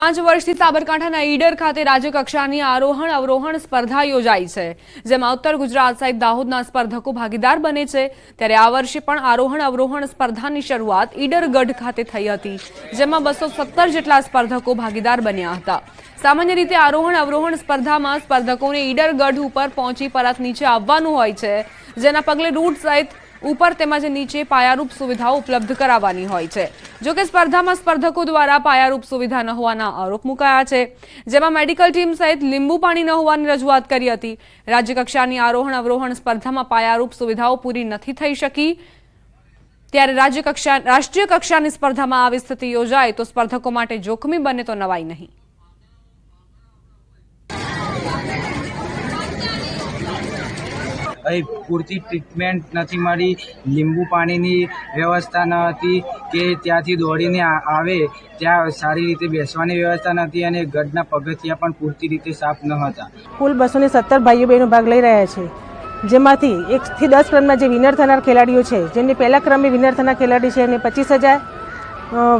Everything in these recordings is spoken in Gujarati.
5 વર્ષથી સાબરકાંઠાના ઈડર ખાતે રાજ્ય કક્ષાની આરોહણ અવરોહણ સ્પર્ધા યોજાઈ છે, જેમાં ઉત્તર ગુજરાત સહિત દાહોદના સ્પર્ધકો ભાગીદાર બને છે। ત્યારે આ વર્ષે પણ આરોહણ અવરોહણ સ્પર્ધાની શરૂઆત ઈડર ગઢ ખાતે થઈ હતી, જેમાં 217 જેટલા સ્પર્ધકો ભાગીદાર બન્યા હતા। સામાન્ય રીતે આરોહણ અવરોહણ સ્પર્ધામાં સ્પર્ધકોને ઈડર ગઢ ઉપર પહોંચી પરત નીચે આવવાનું હોય છે, જેના પગલે રૂટ સહિત ऊपर તેમજ નીચે પાયારૂપ સુવિધાઓ ઉપલબ્ધ કરાવવાની હોય છે। જો કે સ્પર્ધામાં સ્પર્ધકો દ્વારા પાયારૂપ સુવિધા ન હોવાના આરોપ મુકાયા છે, જેમાં મેડિકલ ટીમ સહિત લીંબુ પાણી ન હોવાની રજૂઆત કરી હતી। રાજ્ય કક્ષાની આરોહણ અવરોહણ સ્પર્ધામાં પાયારૂપ સુવિધાઓ પૂરી નથી થઈ શકી, ત્યારે રાષ્ટ્રીય કક્ષાની સ્પર્ધામાં આવી સ્થિતિ યોજાય તો સ્પર્ધકો માટે જોખમી બને તો નવાઈ નહીં। અહીં પૂરતી ટ્રીટમેન્ટ નથી મળી, લીંબુ પાણીની વ્યવસ્થા ન હતી કે ત્યાંથી દોડીને આવે ત્યાં સારી રીતે બેસવાની વ્યવસ્થા નથી અને ગઢના પગથિયા પણ પૂરતી રીતે સાફ ન હતા। કુલ 217 ભાઈઓ બહેનો ભાગ લઈ રહ્યા છે, જેમાંથી 1 થી 10 ક્રમમાં જે વિનર થનાર ખેલાડીઓ છે, જેમની પહેલા ક્રમે વિનર થનાર ખેલાડી છે એને 25,000,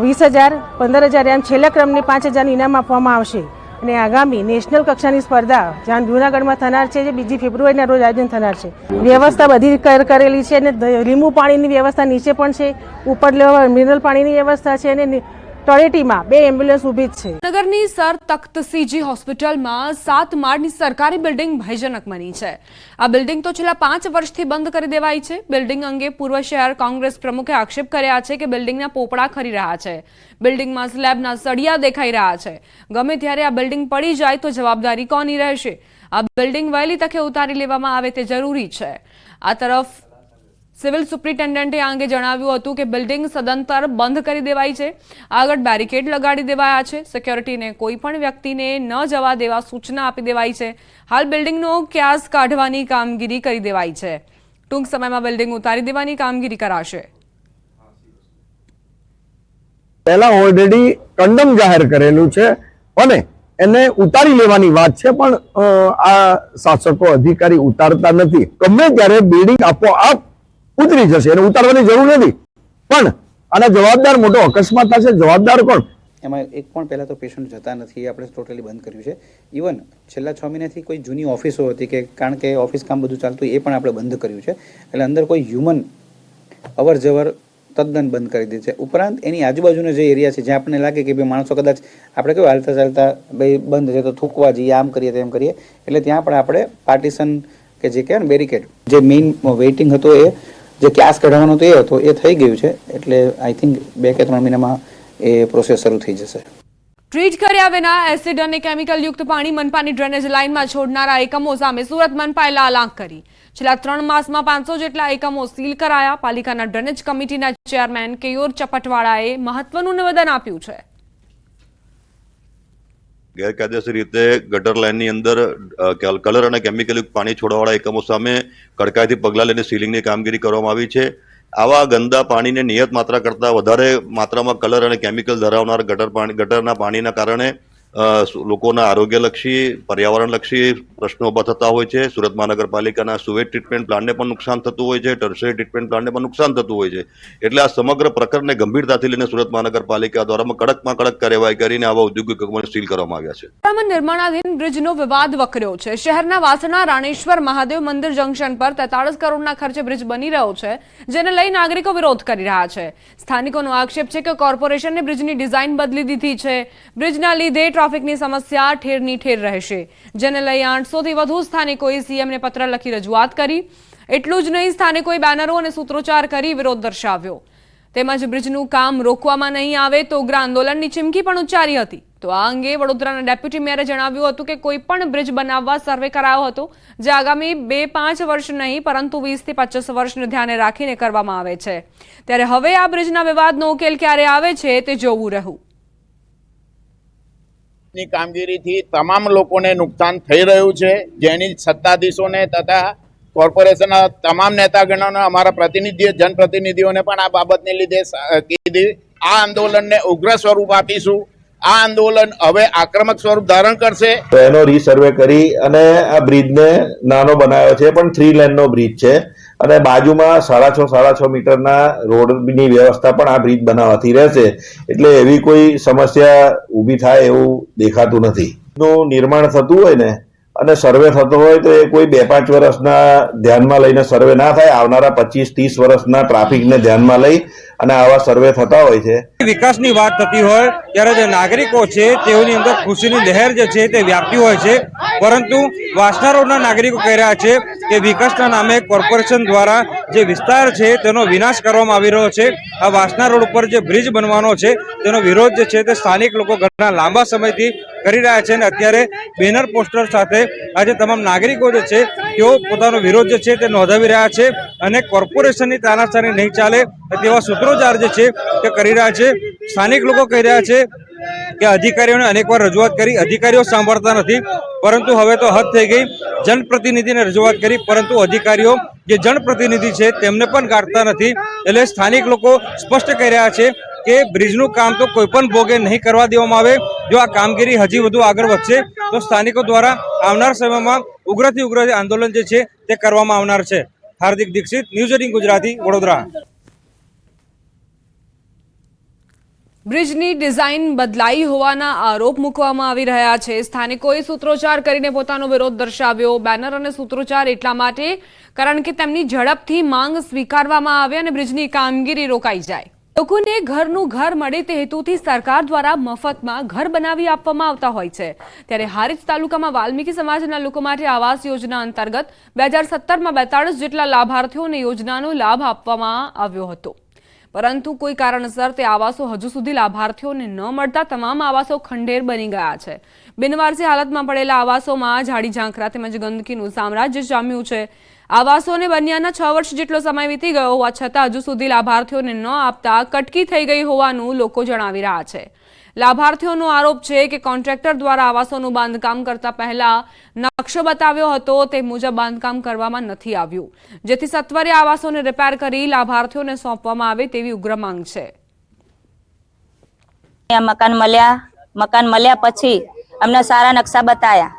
20,000, 15,000 એમ છેલ્લા ક્રમને 5,000 ઇનામ આપવામાં આવશે। અને આગામી નેશનલ કક્ષાની સ્પર્ધા જ્યાં જૂનાગઢમાં થનાર છે, જે 2 ફેબ્રુઆરીના રોજ આયોજન થનાર છે। વ્યવસ્થા બધી કરેલી છે અને લીંબુ પાણીની વ્યવસ્થા નીચે પણ છે, ઉપર મિનરલ પાણીની વ્યવસ્થા છે અને તળેટીમાં 2 એમ્બ્યુલન્સ ઊભી છે। નગરની સર તખ્તસિંહજી હોસ્પિટલમાં 7 માળની સરકારી બિલ્ડિંગ ભયજનક બની છે। આ બિલ્ડિંગ તો છેલ્લા 5 વર્ષથી બંધ કરી દેવાઈ છે। બિલ્ડિંગ અંગે પૂર્વ શહેર કોંગ્રેસ પ્રમુખે આક્ષેપ કર્યા છે કે બિલ્ડિંગના પોપડા ખરી રહ્યા છે, બિલ્ડિંગમાં સ્લેબના સળિયા દેખાઈ રહ્યા છે। ગમે ત્યારે આ બિલ્ડિંગ પડી જાય તો જવાબદારી કોની રહેશે? આ બિલ્ડિંગ વહેલી તકે ઉતારી લેવામાં આવે તે જરૂરી છે। આ તરફ સિવિલ સુપ્રિન્ટેન્ડન્ટે આ અંગે જણાવ્યું હતું કે બિલ્ડિંગ સદંતર બંધ કરી દેવાઈ છે, આગળ બેરિકેડ લગાડી દેવાયા છે, સિક્યોરિટીને કોઈ પણ વ્યક્તિને ન જવા દેવા સૂચના આપી દેવાઈ છે। હાલ બિલ્ડિંગનો ક્યાસ કાઢવાની કામગીરી કરી દેવાઈ છે, ટૂંક સમયમાં બિલ્ડિંગ ઉતારી દેવાની કામગીરી કરાશે। પહેલા ઓલરેડી કંડમ જાહેર કરેલું છે અને એને ઉતારી લેવાની વાત છે, પણ આ શાસકો અધિકારી ઉતારતા નથી। ગમે ત્યારે બિલ્ડિંગ આપોઆપ ઉતરી જશે, એને ઉતારવાની જરૂર નથી, પણ આના જવાબદાર મોટો અકસ્માત થશે, જવાબદાર કોણ? એમાં એક પણ પહેલાં તો પેશન્ટ જતા નથી, આપણે ટોટલી બંધ કર્યું છે। ઇવન છેલ્લા 6 મહિનાથી કોઈ જૂની ઓફિસો હતી કે કારણ કે ઓફિસ કામ બધું ચાલતું એ પણ આપણે બંધ કર્યું છે, એટલે અંદર કોઈ હ્યુમન અવર જવર તદ્દન બંધ કરી દીધી છે। ઉપરાંત એની આજુબાજુના જે એરિયા છે જ્યાં આપણને લાગે કે ભાઈ માણસો કદાચ આપણે કેવું હાલતા ચાલતા ભાઈ બંધ છે તો થૂકવા જઈએ, આમ કરીએ તેમ કરીએ, એટલે ત્યાં પણ આપણે પાર્ટીશન કે જે કહેવાય ને બેરિકેડ, જે મેઇન વેઇટિંગ હતો એ જે ક્યાસ કઢાવવાનો હતો એ હતો એ થઈ ગયું છે, એટલે આઈ થિંક 2 કે 3 મહિનામાં એ પ્રોસેસ શરૂ થઈ જશે। ટ્રીટ કર્યા વિના એસિડ અને કેમિકલ યુક્ત પાણી મનપાની ડ્રેનેજ લાઇનમાં છોડનારા એકમો સામે સુરત મનપાએ લાલ આંખ કરી। છેલ્લા 3 માસમાં 500 જેટલા એકમો સીલ કરાયા। પાલિકાના ડ્રેનેજ કમિટીના ચેરમેન કેયોર ચપટવાળાએ મહત્વનું નિવેદન આપ્યું છે। ગેરકાયદેસર રીતે ગટર લાઇનની અંદર કલર અને કેમિકલ યુક્ત પાણી છોડવાવાળા એકમો સામે કડકાઈથી પગલાં લઈને સીલિંગની કામગીરી કરવામાં આવી છે। આવા ગંદા પાણીને નિયત માત્રા કરતાં વધારે માત્રામાં કલર અને કેમિકલ ધરાવનાર ગટરના પાણીના કારણે લોકોના આરોગ્યલક્ષી, પર્યાવરણલક્ષી પ્રશ્નો ઊભા થતા હોય છે। સુરત મહાનગરપાલિકાના સુવેજ ટ્રીટમેન્ટ પ્લાન્ટને પણ નુકસાન થતું હોય છે, ટર્શરી ટ્રીટમેન્ટ પ્લાન્ટને પણ નુકસાન થતું હોય છે। એટલે આ સમગ્ર પ્રકરણને ગંભીરતાથી લઈને સુરત મહાનગરપાલિકા દ્વારા કડકમાં કડક કાર્યવાહી કરીને આવા ઔદ્યોગિક એકમોને સીલ કરવામાં આવ્યા છે। નિર્માણાધીન બ્રિજનો વિવાદ વકર્યો છે। શહેરના વાસણા રાણેશ્વર મહાદેવ મંદિર જંકશન પર 43 કરોડના ખર્ચે બ્રિજ બની રહ્યો છે, જેને લઈ નાગરિકો વિરોધ કરી રહ્યા છે। સ્થાનિકોનો આક્ષેપ છે કે કોર્પોરેશને બ્રિજની ડિઝાઇન બદલી દીધી છે। બ્રિજના લીધે ટ્રાફિકની સમસ્યા ઠેરની ઠેર રહેશે, જેને લઈ 800 થી વધુ સ્થાનિકોએ સીએમને પત્ર લખી રજૂઆત કરી। એટલું જ નહીં, સ્થાનિકોએ બેનરો અને સૂત્રોચ્ચાર કરી વિરોધ દર્શાવ્યો, તેમજ બ્રિજનું કામ રોકવામાં નહીં આવે તો ઉગ્ર આંદોલનની ચીમકી પણ ઉચ્ચારી હતી। તો આ અંગે વડોદરાના ડેપ્યુટી મેયરે જણાવ્યું હતું કે કોઈ પણ બ્રિજ બનાવવા સર્વે કરાયો હતો, જે આગામી 2-5 વર્ષ નહીં પરંતુ 20 થી 25 વર્ષને ધ્યાને રાખીને કરવામાં આવે છે। ત્યારે હવે આ બ્રિજના વિવાદનો ઉકેલ ક્યારે આવે છે તે જોવું રહ્યું। ની કામગીરીથી તમામ લોકોને નુકસાન થઈ રહ્યું છે, જેની સત્તાધીશોને તથા કોર્પોરેશનના તમામ નેતાગણોને, અમારા પ્રતિનિધિઓ, જનપ્રતિનિધિઓને પણ આ બાબતને લીધે કીધી। આ આંદોલનને ઉગ્ર સ્વરૂપ આપીશું આ આંદોલન હવે આક્રમક સ્વરૂપ ધારણ કરશે. તો એનો રીસર્વે કરી અને આ બ્રિજને નાનો બનાવ્યો છે, પણ 3 લેનનો બ્રિજ છે અને બાજુમાં 6.5 મીટરના રોડની વ્યવસ્થા પણ આ બ્રિજ બનાવવાથી રહેશે, એટલે એવી કોઈ સમસ્યા ઊભી થાય એવું દેખાતું નથી. નું નિર્માણ થતું હોય ને અને સર્વે થતો હોય તો એ કોઈ 2-5 વર્ષના ધ્યાનમાં લઈને સર્વે ના થાય, આવનારા 25-30 વર્ષના ટ્રાફિકને ધ્યાનમાં લઈ અને આવા સર્વે થતા હોય છે. વિકાસની વાત થતી હોય ત્યારે જે નાગરિકો છે તેઓની અંદર ખુશીની લહેર જે છે તે વ્યાપતી હોય છે, પરંતુ વાસણા રોડના નાગરિકો કહી રહ્યા છે કે વિકાસના નામે કોર્પોરેશન દ્વારા જે વિસ્તાર છે તેનો વિનાશ કરવામાં આવી રહ્યો છે. આ વાસણા રોડ ઉપર જે બ્રિજ બનવાનો છે તેનો વિરોધ જે છે તે સ્થાનિક લોકો ઘણા લાંબા સમયથી કરી રહ્યા છે અને અત્યારે બેનર પોસ્ટર સાથે આજે તમામ નાગરિકો જે છે તેઓ પોતાનો વિરોધ જે છે તે નોંધાવી રહ્યા છે અને કોર્પોરેશનની તાનાશાહી નહીં ચાલે તેવા સૂત્રોચ્ચાર જે છે તે કરી રહ્યા છે. સ્થાનિક લોકો કહી રહ્યા છે કે અધિકારીઓને અનેકવાર રજૂઆત કરી, અધિકારીઓ સાંભળતા નથી, પરંતુ હવે તો હદ થઈ ગઈ. જનપ્રતિનિધિને રજૂઆત કરી પરંતુ અધિકારીઓ જે જનપ્રતિનિધિ છે તેમને પણ ગાંઠતા નથી. એટલે સ્થાનિક લોકો સ્પષ્ટ કહી રહ્યા છે કે બ્રિજનું કામ તો કોઈ પણ ભોગે નહીં કરવા દેવામાં આવે. જો આ કામગીરી હજી વધુ આગળ વધશે તો સ્થાનિકો દ્વારા આવનાર સમયમાં ઉગ્રથી ઉગ્ર આંદોલન જે છે તે કરવામાં આવનાર છે. હાર્દિક દીક્ષિત, ન્યૂઝ 18 ગુજરાતી, વડોદરા. બ્રિજની ડિઝાઇન બદલાઈ હોવાના આરોપ મૂકવામાં આવી રહ્યા છે. સ્થાનિકોએ સૂત્રોચ્ચાર કરીને પોતાનો વિરોધ દર્શાવ્યો. બેનર અને સૂત્રોચ્ચાર એટલા માટે કારણ કે તેમની ઝડપથી માંગ સ્વીકારવામાં આવે અને બ્રિજની કામગીરી રોકાઈ જાય. લોકોને ઘરનું ઘર મળે તે હેતુથી સરકાર દ્વારા મફતમાં ઘર બનાવી આપવામાં આવતા હોય છે. ત્યારે હારીજ તાલુકામાં વાલ્મીકી સમાજના લોકો માટે આવાસ યોજના અંતર્ગત 2017માં 42 જેટલા લાભાર્થીઓને યોજનાનો લાભ આપવામાં આવ્યો હતો, પરંતુ કોઈ કારણસર તે આવાસો હજુ સુધી લાભાર્થીઓને ન મળતા તમામ આવાસો ખંડેર બની ગયા છે. બિનવારસી હાલતમાં પડેલા આવાસોમાં ઝાડી ઝાંખરા તેમજ ગંદકીનું સામ્રાજ્ય જામ્યું છે. આવાસોને બન્યાના 6 વર્ષ જેટલો સમય વીતી ગયો હોવા છતાં હજુ સુધી લાભાર્થીઓને ન આપતા કટકી થઈ ગઈ હોવાનું લોકો જણાવી રહ્યા છે. લાભાર્થીઓનો આરોપ છે કે કોન્ટ્રાક્ટર દ્વારા આવાસોનું બાંધકામ કરતા પહેલા નકશો બતાવ્યો હતો તે મુજબ બાંધકામ કરવામાં નથી આવ્યું, જેથી સત્વરે આવાસોને રિપેર કરી લાભાર્થીઓને સોંપવામાં આવે તેવી ઉગ્ર માંગ છે. મકાન મળ્યા પછી અમને સારા નકશા બતાયા,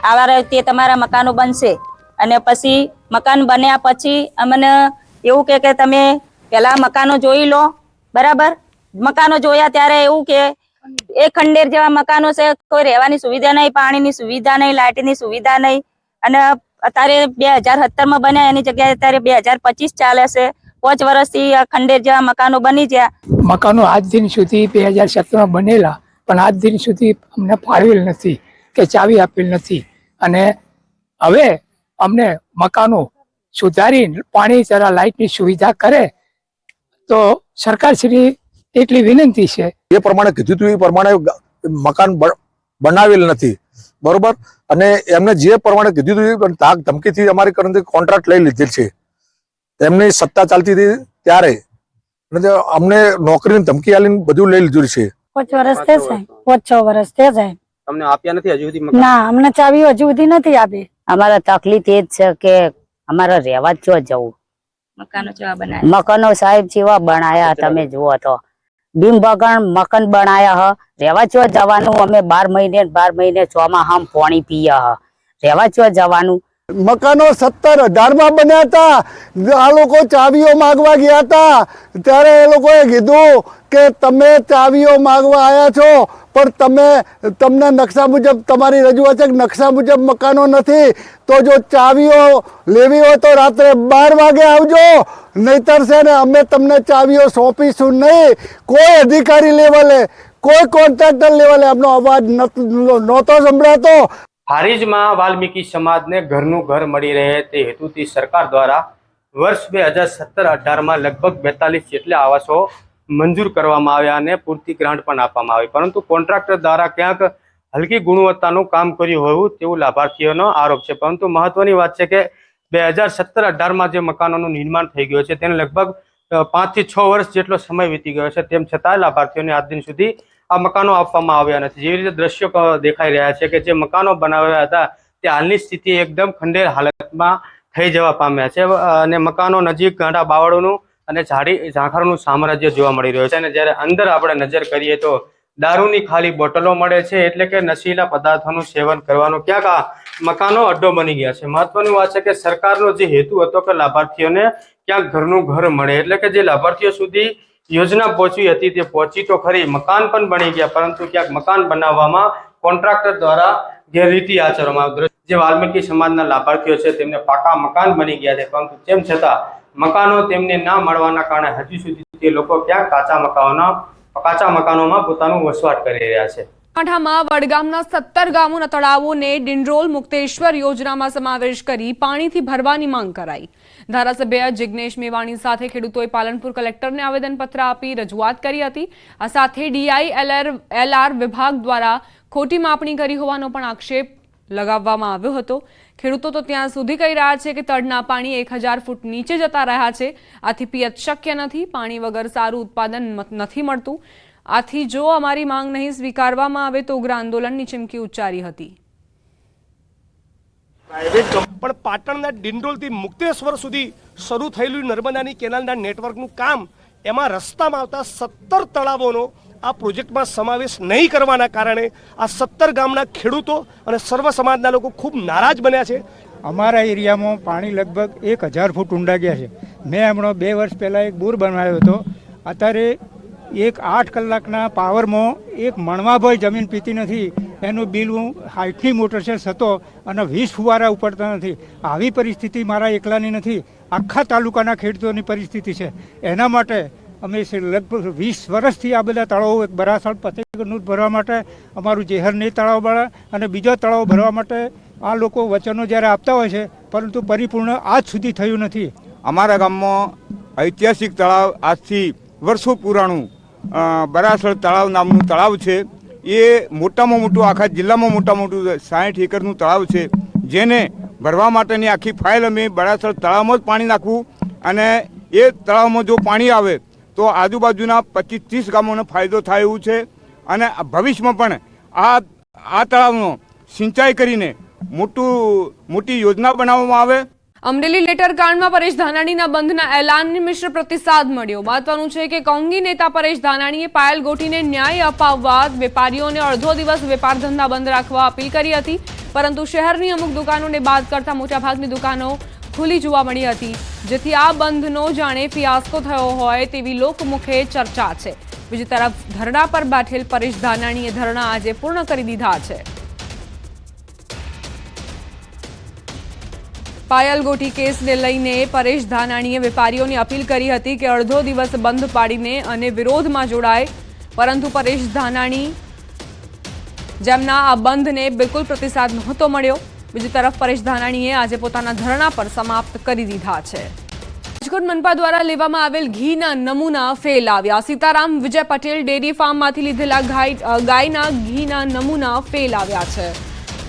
આવા રીતે તમારા મકાનો બનશે અને પછી મકાન બન્યા પછી અમને એવું કે તમે પહેલા મકાનો જોઈ લો. બરાબર, મકાનો જોયા ત્યારે એવું કે એ ખંડેર જેવા મકાનો છે, કોઈ રહેવાની સુવિધા નહીં, પાણીની સુવિધા નહીં, લાઇટની સુવિધા નહીં. અને અત્યારે 2017માં બન્યા એની જગ્યાએ અત્યારે 2025 ચાલે છે. 5 વર્ષથી આ ખંડેર જેવા મકાનો બની ગયા. મકાનો આજ દિન સુધી 2017માં બનેલા પણ આજ દિન સુધી અમને ફાળવેલ નથી કે ચાવી આપેલ નથી. અને હવે અમને મકાનો સુધારી પાણી જરા લાઇટની સુવિધા કરે તો સરકારશ્રી એટલી વિનંતી છે. એ પ્રમાણે કીધું હતું એ પ્રમાણે મકાન બનાવેલ નથી, બરોબર. અને એમને જે પ્રમાણે કીધું હતું તાક ધમકીથી અમારી કરંથી કોન્ટ્રાક્ટ લઈ લીધેલ છે. એમની સત્તા ચાલતી હતી ત્યારે અમને નોકરીની ધમકી આલીને બધું લઈ લીધું છે. 5 વર્ષ થઈ જાય, 5-6 વર્ષ થઈ જાય. તમને આપ્યા નથી હજુ સુધી? ના, અમને ચાવી હજુ સુધી નથી આપી. અમારા તકલીફ એ જ છે કે અમારે રહેવા જ જવું. મકાનો સાહેબ જેવા બનાયા તમે જુઓ તો બીમ બગણ મકાન બનાયા હ. રહેવા ચો જવાનું? અમે 12 મહિને ચોમાહામ પાણી પીએ હ. રહેવા ચો જવાનું? મકાનો 17-18માં બન્યા હતા. આ લોકો ચાવીઓ માંગવા ગયા હતા ત્યારે એ લોકોએ કીધું કે તમે ચાવીઓ માંગવા આવ્યા છો પણ તમને નકશા મુજબ તમારી રજૂઆત છે નકશા મુજબ મકાનો નથી, તો જો ચાવીઓ લેવી હોય તો રાત્રે 12 વાગે આવજો, નહીતર છે ને અમે તમને ચાવીઓ સોંપીશું નહીં. કોઈ અધિકારી લેવલે, કોઈ કોન્ટ્રાક્ટર લેવલે એમનો અવાજ નહોતો સંભળાતો. હારીજમાં વાલ્મીકી સમાજને ઘરનું ઘર મળી રહે તે હેતુથી સરકાર દ્વારા વર્ષ 2017-18માં લગભગ 42 જેટલા આવાસો મંજૂર કરવામાં આવ્યા અને પૂરતી ગ્રાન્ટ પણ આપવામાં આવી, પરંતુ કોન્ટ્રાક્ટર દ્વારા ક્યાંક હલકી ગુણવત્તાનું કામ કર્યું હોવું તેવું લાભાર્થીઓનો આરોપ છે. પરંતુ મહત્વની વાત છે કે 2017-18માં જે મકાનોનું નિર્માણ થઈ ગયું છે તેને લગભગ 5 થી 6 વર્ષ જેટલો સમય વીતી ગયો છે, તેમ છતાં લાભાર્થીઓને આજ દિન સુધી આ મકાનો આપવામાં આવ્યા નથી. જેવી રીતે દ્રશ્યો દેખાઈ રહ્યા છે કે જે મકાનો બનાવ્યા હતા તે હાલની સ્થિતિ એકદમ ખંડેર હાલતમાં થઈ જવા પામ્યા છે અને મકાનો નજીક ગાંડા બાવળોનું અને ઝાડી ઝાંખરાનું સામ્રાજ્ય જોવા મળી રહ્યું છે. અને જ્યારે અંદર આપણે નજર કરીએ તો દારૂની ખાલી બોટલો મળે છે, એટલે કે નશીલા પદાર્થોનું સેવન કરવાનું ક્યાંક આ મકાનો અડ્ડો બની ગયા છે. મહત્વની વાત છે કે સરકારનો જે હેતુ હતો કે લાભાર્થીઓને ક્યાંક ઘરનું ઘર મળે, એટલે કે જે લાભાર્થીઓ સુધી યોજના પહોંચી હતી તે પહોંચી તો ખરી, મકાન પણ બની ગયા, પરંતુ ક્યાંક મકાન બનાવવામાં કોન્ટ્રાક્ટર દ્વારા ગેરરીતિ આચરવામાં આવી. જે વાલ્મીકી સમાજના લાભાર્થીઓ છે તેમને પાકા મકાન બની ગયા છે, પરંતુ તેમ છતાં મકાનો તેમને ના મળવાના કારણે હજી સુધી તે લોકો ક્યાંક કાચા મકાનોમાં પોતાનું વસવાટ કરી રહ્યા છે. બનાસકાંઠામાં વડગામના 17 ગામોના તળાવોને ડિંડરોલ મુક્તેશ્વર યોજનામાં સમાવેશ કરી પાણીથી ભરવાની માંગ કરાઈ. ધારાસભ્ય જિગ્નેશ મેવાણી સાથે ખેડૂતોએ પાલનપુર કલેક્ટરને આવેદનપત્ર આપી રજૂઆત કરી હતી. આ સાથે DILR વિભાગ દ્વારા ખોટી માપણી કરી હોવાનો પણ આક્ષેપ લગાવવામાં આવ્યો હતો. ખેડૂતો તો ત્યાં સુધી કહી રહ્યા છે કે તળના પાણી 1000 ફૂટ નીચે જતા રહ્યા છે. આથી પિયત શક્ય નથી. પાણી વગર સારું ઉત્પાદન નથી મળતું. આથી જો અમારી માંગ નહીં સ્વીકારવામાં આવે તો ઉગ્ર આંદોલનની ચીમકી ઉચ્ચારી હતી. પણ પાટણના ડિંડોલથી મુક્તેશ્વર સુધી શરૂ થયેલું નર્મદાની કેનાલના નેટવર્કનું કામ, એમાં રસ્તામાં આવતા 17 તળાવોનો આ પ્રોજેક્ટમાં સમાવેશ નહીં કરવાના કારણે આ 17 ગામના ખેડૂતો અને સર્વ સમાજના લોકો ખૂબ નારાજ બન્યા છે. અમારા એરિયામાં પાણી લગભગ 1000 ફૂટ ઊંડા ગયા છે. મેં હમણાં 2 વર્ષ પહેલાં એક બોર બનાવ્યો હતો. અત્યારે 8 કલાકના પાવરમાં એક મણવાભાઈ જમીન પીતી નથી. એનું બિલ હું 60ની મોટર છે થતો અને 20 ફુવારા ઉપડતા નથી. આવી પરિસ્થિતિ મારા એકલાની નથી, આખા તાલુકાના ખેડૂતોની પરિસ્થિતિ છે. એના માટે અમે લગભગ 20 વર્ષથી આ બધા તળાવો બરાસણ ફતેગઢનું ભરવા માટે, અમારું જેહરની તળાવ ભરવા અને બીજા તળાવ ભરવા માટે આ લોકો વચનો જ્યારે આપતા હોય છે, પરંતુ પરિપૂર્ણ આજ સુધી થયું નથી. અમારા ગામમાં ઐતિહાસિક તળાવ, આજથી વર્ષો પુરાણું બરાસણ તળાવ નામનું તળાવ છે. એ મોટામાં મોટું, આખા જિલ્લામાં મોટામાં મોટું 60 એકરનું તળાવ છે, જેને ભરવા માટેની આખી ફાઇલ અમે બરાસણ તળાવમાં જ પાણી નાખવું, અને એ તળાવમાં જો પાણી આવે તો આજુબાજુના 25-30 ગામોને ફાયદો થાય એવું છે. અને ભવિષ્યમાં પણ આ તળાવનો સિંચાઈ કરીને મોટી યોજના બનાવવામાં આવે. અમરેલી લેટર કાંડમાં પરેશ ધાનાણીના બંધના એલાનને મિશ્ર પ્રતિસાદ મળ્યો. મહત્વનું છે કે કોંગી નેતા પરેશ ધાનાણીએ પાયલ ગોટીને ન્યાય અપાવવા વેપારીઓને અડધો દિવસ વેપાર ધંધા બંધ રાખવા અપીલ કરી હતી, પરંતુ શહેરની અમુક દુકાનોને બાદ કરતા મોટાભાગની દુકાનો ખુલ્લી જોવા મળી હતી, જેથી આ બંધનો જાણે ફિયાસ્કો થયો હોય તેવી લોકમુખે ચર્ચા છે. બીજી તરફ ધરણા પર બેઠેલ પરેશ ધાનાણીએ ધરણા આજે પૂર્ણ કરી દીધા છે. પાયલ ગોટી કેસને લઈને પરેશ ધાનાણીએ વેપારીઓને અપીલ કરી હતી કે અડધો દિવસ બંધ પાડીને અને વિરોધમાં જોડાય, પરંતુ પરેશ ધાનાણી જેમના આ બંધને બિલકુલ પ્રતિસાદ નહોતો મળ્યો. બીજી તરફ પરેશ ધાનાણીએ આજે પોતાના ધરણા પર સમાપ્ત કરી દીધા છે. રાજકોટ મનપા દ્વારા લેવામાં આવેલ ઘીના નમૂના ફેલ આવ્યા. સીતારામ વિજય પટેલ ડેરી ફાર્મમાંથી લીધેલા ગાયના ઘીના નમૂના ફેલ આવ્યા છે.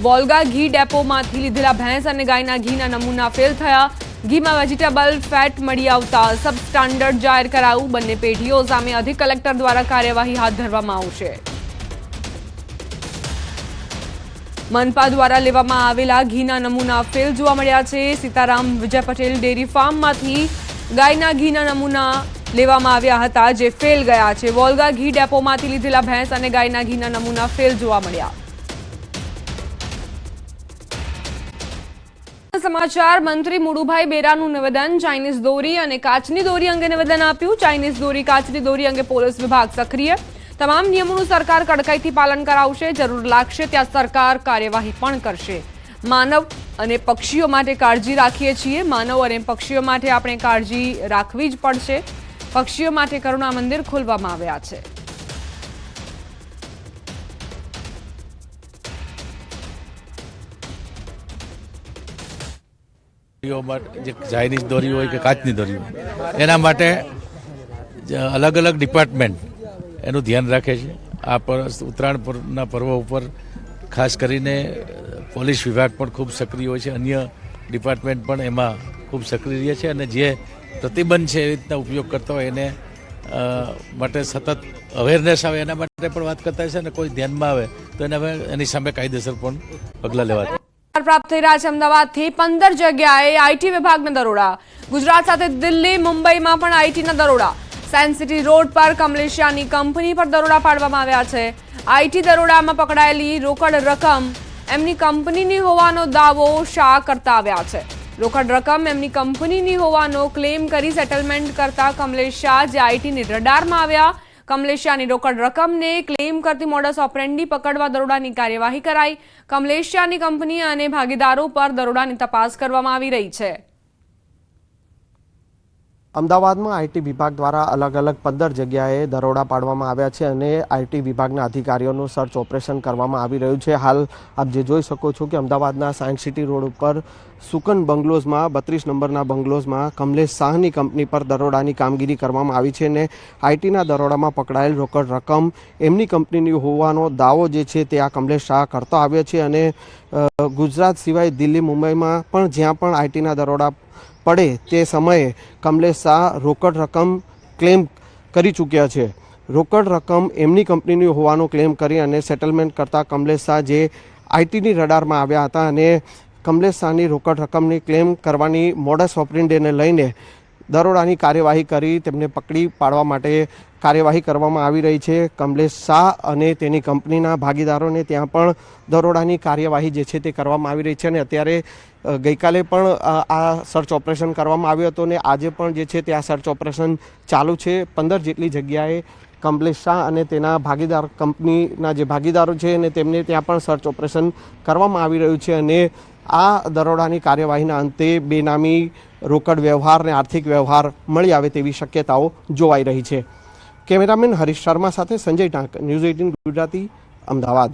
વોલ્ગા ઘી ડેપોમાંથી લીધેલા ભેંસ અને ગાયના ઘીના નમૂના ફેલ થયા. ઘીમાં વેજીટેબલ ફેટ મળી આવતા સબ સ્ટાન્ડર્ડ જાહેર કરાયું. બંને પેઢીઓ સામે અધિક કલેક્ટર દ્વારા કાર્યવાહી હાથ ધરવામાં આવશે. મનપા દ્વારા લેવામાં આવેલા ઘીના નમૂના ફેલ જોવા મળ્યા છે. સીતારામ વિજય પટેલ ડેરી ફાર્મમાંથી ગાયના ઘીના નમૂના લેવામાં આવ્યા હતા, જે ફેલ ગયા છે. વોલ્ગા ઘી ડેપોમાંથી લીધેલા ભેંસ અને ગાયના ઘીના નમૂના ફેલ જોવા મળ્યા. સમાચાર મંત્રી મુડુભાઈ બેરાનું નિવેદન. ચાઇનીઝ દોરી અને કાચની દોરી અંગે નિવેદન આપ્યું. ચાઇનીઝ દોરી, કાચની દોરી અંગે પોલીસ વિભાગ સક્રિય. તમામ નિયમોનું સરકાર કડકાઈથી પાલન કરાવશે. જરૂર લાગશે ત્યાં સરકાર કાર્યવાહી પણ કરશે. માનવ અને પક્ષીઓ માટે કાળજી રાખીએ છીએ. માનવ અને પક્ષીઓ માટે આપણે કાળજી રાખવી જ પડશે. પક્ષીઓ માટે કરુણા મંદિર ખોલવામાં આવ્યા છે. જે ચાઇનીઝ દોરી હોય કે કાચની દોરી હોય, એના માટે અલગ અલગ ડિપાર્ટમેન્ટ એનું ધ્યાન રાખે છે. આ ઉત્તરાયણના પર્વ ઉપર ખાસ કરીને પોલીસ વિભાગ પણ ખૂબ સક્રિય હોય છે. અન્ય ડિપાર્ટમેન્ટ પણ એમાં ખૂબ સક્રિય છે, અને જે પ્રતિબંધ છે એ રીતના ઉપયોગ કરતા હોય એને માટે સતત અવેરનેસ આવે એના માટે પણ વાત કરતા છે. અને કોઈ ધ્યાનમાં આવે તો એની સામે કાયદેસર પણ પગલાં લેવા. પ્રાપ્ત થઈ રહ્યા છે. અમદાવાદથી 15 જગ્યાએ આઈટી વિભાગના દરોડા. ગુજરાત સાથે દિલ્હી, મુંબઈમાં પણ આઈટીના દરોડા. સાયન્સ સિટી રોડ પર કમલેશિયાની કંપની પર દરોડા પાડવામાં આવ્યા છે. આઈટી દરોડામાં પકડાયેલી રોકડ રકમ એમની કંપનીની હોવાનો દાવો શાહ કરતા આવ્યા છે. રોકડ રકમ એમની કંપનીની હોવાનો ક્લેમ કરી સેટલમેન્ટ કરતા કમલેશ શાહ જે આઈટીની રડારમાં આવ્યા. કમલેશિયાની રોકડ રકમને ક્લેમ કરતી મોડસ ઓપરેન્ડી પકડવા દરોડાની કાર્યવાહી કરાઈ. કમલેશિયાની કંપની અને ભાગીદારો પર દરોડાની તપાસ કરવામાં આવી રહી છે. અમદાવાદમાં આઈટી વિભાગ દ્વારા અલગ અલગ 15 જગ્યાએ દરોડા પાડવામાં આવ્યા છે અને આઈટી વિભાગના અધિકારીઓનું સર્ચ ઓપરેશન કરવામાં આવી રહ્યું છે. હાલ આપ જે જોઈ શકો છો કે અમદાવાદના સાયન્સ સિટી રોડ ઉપર સુકન બંગલોઝમાં 32 નંબરના બંગલોઝમાં કમલેશ શાહની કંપની પર દરોડાની કામગીરી કરવામાં આવી છે અને આઈટીના દરોડામાં પકડાયેલ રોકડ રકમ એમની કંપનીની હોવાનો દાવો જે છે તે આ કમલેશ શાહ કરતો આવ્યો છે અને ગુજરાત સિવાય દિલ્હી, મુંબઈમાં પણ જ્યાં પણ આઈટીના દરોડા પડે તે સમયે કમલેશ શાહ રોકડ રકમ ક્લેમ કરી ચૂક્યા છે. રોકડ રકમ એમની કંપનીની હોવાનો ક્લેમ કરી અને સેટલમેન્ટ કરતા કમલેશ શાહ જે આઈટીની રડારમાં આવ્યા હતા અને કમલેશ શાહની રોકડ રકમની ક્લેમ કરવાની મોડસ ઓપરેન્ડીને લઈને દરોડાની કાર્યવાહી કરી તેમને પકડી પાડવા માટે કાર્યવાહી કરવામાં આવી રહી છે. કમલેશ શાહ અને તેની કંપનીના ભાગીદારોને ત્યાં પણ દરોડાની કાર્યવાહી જે છે તે કરવામાં આવી રહી છે અને અત્યારે ગઈકાલે પણ આ સર્ચ ઓપરેશન કરવામાં આવ્યું હતું અને આજે પણ જે છે તે આ સર્ચ ઓપરેશન ચાલુ છે. 15 જેટલી જગ્યાએ કમલેશ શાહ અને તેના ભાગીદાર કંપનીના જે ભાગીદારો છે અને તેમને ત્યાં પણ સર્ચ ઓપરેશન કરવામાં આવી રહ્યું છે અને આ દરોડાની કાર્યવાહીના અંતે બેનામી રોકડ વ્યવહાર અને આર્થિક વ્યવહાર મળી આવે તેવી શક્યતાઓ જોવાઈ રહી છે. કેમેરામેન હરીશ શર્મા સાથે સંજય ટાંક, ન્યૂઝ 18 ગુજરાતી, અમદાવાદ.